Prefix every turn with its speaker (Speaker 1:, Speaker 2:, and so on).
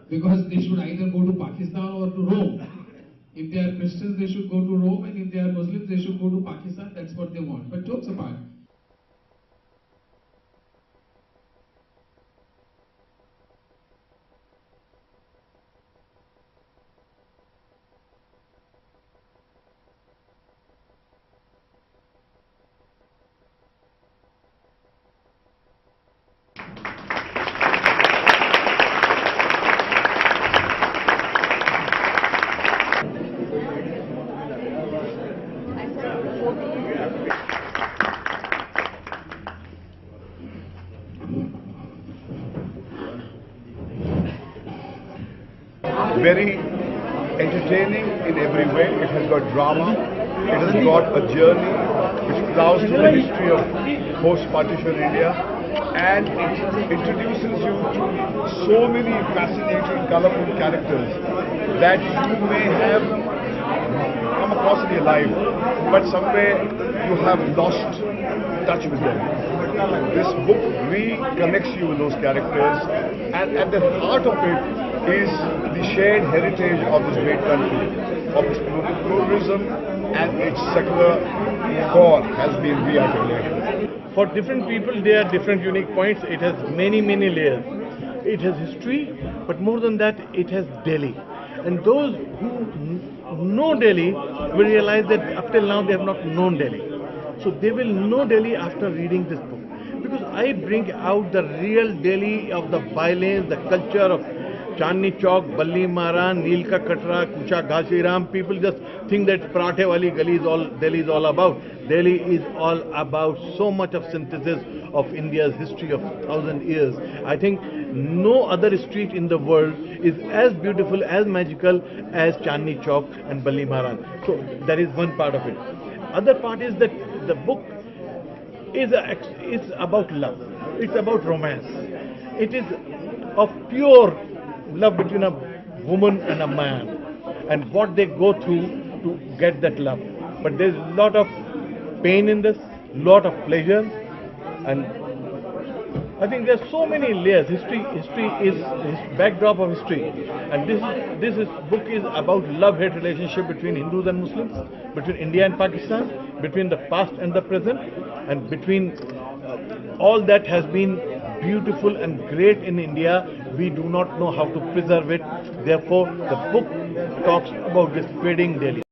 Speaker 1: because they should either go to Pakistan or to Rome. If they are Christians, they should go to Rome, and if they are Muslims, they should go to Pakistan. That's what they want. But jokes apart.
Speaker 2: Very entertaining in every way. It has got drama. It has got a journey which plows through the history of post-partition India, and it introduces you to so many fascinating, colorful characters that you may have come across in your life, but somewhere you have lost touch with them. This book reconnects you with those characters, and at the heart of it is the shared heritage of this great country, of its pluralism and its secular core has been rearticulated.
Speaker 3: For different people, there are different unique points. It has many layers. It has history, but more than that, it has Delhi. And those who know Delhi will realize that up till now they have not known Delhi. So they will know Delhi after reading this book. Because I bring out the real Delhi of the violence, the culture of Chandni Chowk, Balli Maran, Neel Ka Katra, Kucha Ghasiram. People just think that Parathe Wali Gali is all Delhi is all about. Delhi is all about so much of synthesis of India's history of 1,000 years. I think no other street in the world is as beautiful, as magical as Chandni Chowk and Balli Maran. So that is one part of it. Other part is that the book is about love. It's about romance. It is of pure love between a woman and a man, and what they go through to get that love. But there's a lot of pain in this, lot of pleasure, and I think there's so many layers. History is backdrop of history, and this book is about love-hate relationship between Hindus and Muslims, between India and Pakistan, between the past and the present, and between all that has been beautiful and great in India. We do not know how to preserve it. Therefore, the book talks about this fading Delhi.